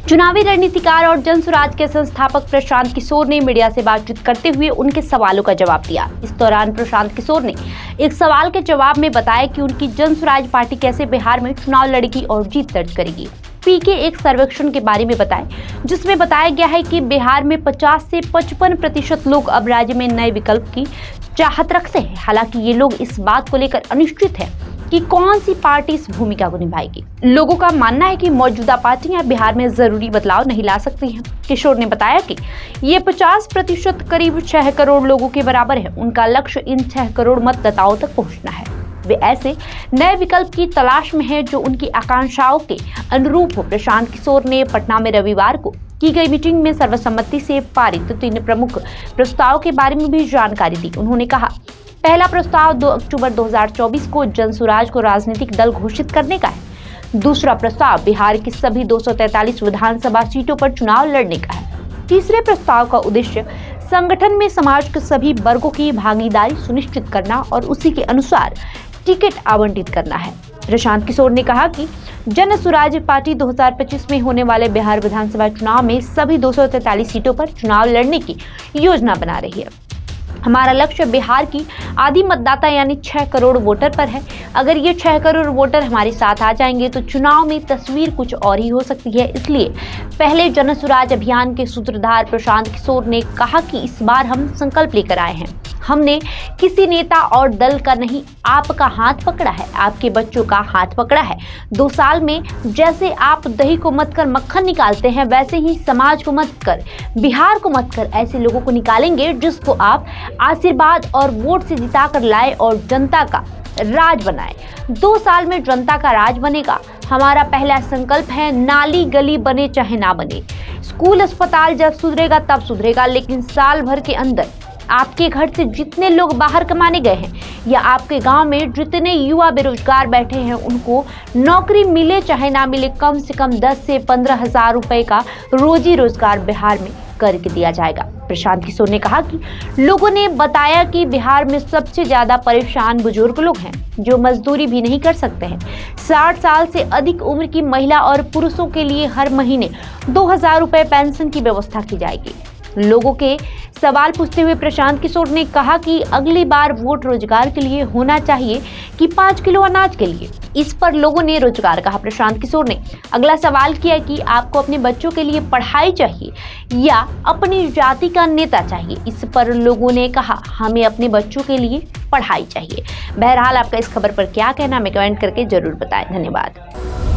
चुनावी रणनीतिकार और जनसुराज के संस्थापक प्रशांत किशोर ने मीडिया से बातचीत करते हुए उनके सवालों का जवाब दिया। इस दौरान प्रशांत किशोर ने एक सवाल के जवाब में बताया कि उनकी जनसुराज पार्टी कैसे बिहार में चुनाव लड़ेगी और जीत दर्ज करेगी। पीके एक सर्वेक्षण के बारे में बताएं, जिसमें बताया गया है कि बिहार में 50 से 55% लोग अब राज्य में नए विकल्प की चाहत रखते हैं। हालांकि ये लोग इस बात को लेकर अनिश्चित है कि कौन सी पार्टी इस भूमिका को निभाएगी। लोगों का मानना है कि मौजूदा पार्टियां बिहार में जरूरी बदलाव नहीं ला सकती हैं। किशोर ने बताया कि ये 50% करीब 6 करोड़ लोगों के बराबर है। उनका लक्ष्य इन 6 करोड़ मतदाताओं तक पहुंचना है। वे ऐसे नए विकल्प की तलाश में हैं जो उनकी आकांक्षाओं के अनुरूप हो। प्रशांत किशोर ने पटना में रविवार को की गई मीटिंग में सर्वसम्मति से पारित 3 प्रमुख प्रस्ताव के बारे में भी जानकारी दी। उन्होंने कहा, पहला प्रस्ताव 2 अक्टूबर 2024 को जनसुराज को राजनीतिक दल घोषित करने का है। दूसरा प्रस्ताव बिहार की सभी 243 विधानसभा सीटों पर चुनाव लड़ने का है। तीसरे प्रस्ताव का उद्देश्य संगठन में समाज के सभी वर्गों की भागीदारी सुनिश्चित करना और उसी के अनुसार टिकट आवंटित करना है। प्रशांत किशोर ने कहा कि जनसुराज पार्टी 2025 में होने वाले बिहार विधानसभा चुनाव में सभी 243 सीटों पर चुनाव लड़ने की योजना बना रही है। हमारा लक्ष्य बिहार की आधी मतदाता यानी 6 करोड़ वोटर पर है। अगर ये 6 करोड़ वोटर हमारे साथ आ जाएंगे तो चुनाव में तस्वीर कुछ और ही हो सकती है। इसलिए पहले जनसुराज अभियान के सूत्रधार प्रशांत किशोर ने कहा कि इस बार हम संकल्प लेकर आए हैं। हमने किसी नेता और दल का नहीं, आपका हाथ पकड़ा है, आपके बच्चों का हाथ पकड़ा है। 2 साल में जैसे आप दही को मत कर मक्खन निकालते हैं, वैसे ही समाज को मत कर, बिहार को मत कर, ऐसे लोगों को निकालेंगे जिसको आप आशीर्वाद और वोट से जिता कर लाए और जनता का राज बनाए। 2 साल में जनता का राज बनेगा। हमारा पहला संकल्प है, नाली गली बने चाहे ना बने, स्कूल अस्पताल जब सुधरेगा तब सुधरेगा, लेकिन साल भर के अंदर आपके घर से जितने लोग बाहर कमाने गए हैं या आपके गांव में जितने युवा बेरोजगार बैठे हैं, उनको नौकरी मिले चाहे ना मिले, कम से कम 10 से 15 हजार रुपए का रोजी रोजगार बिहार में करके दिया जाएगा। प्रशांत किशोर ने कहा कि लोगों ने बताया कि बिहार में सबसे ज्यादा परेशान बुजुर्ग लोग हैं जो मजदूरी भी नहीं कर सकते हैं। 60 साल से अधिक उम्र की महिला और पुरुषों के लिए हर महीने 2000 रुपए पेंशन की व्यवस्था की जाएगी। लोगों के सवाल पूछते हुए प्रशांत किशोर ने कहा कि अगली बार वोट रोजगार के लिए होना चाहिए कि 5 किलो अनाज के लिए। इस पर लोगों ने रोजगार कहा। प्रशांत किशोर ने अगला सवाल किया कि आपको अपने बच्चों के लिए पढ़ाई चाहिए या अपनी जाति का नेता चाहिए। इस पर लोगों ने कहा, हमें अपने बच्चों के लिए पढ़ाई चाहिए। बहरहाल आपका इस खबर पर क्या कहना, हमें कमेंट करके जरूर बताएं। धन्यवाद।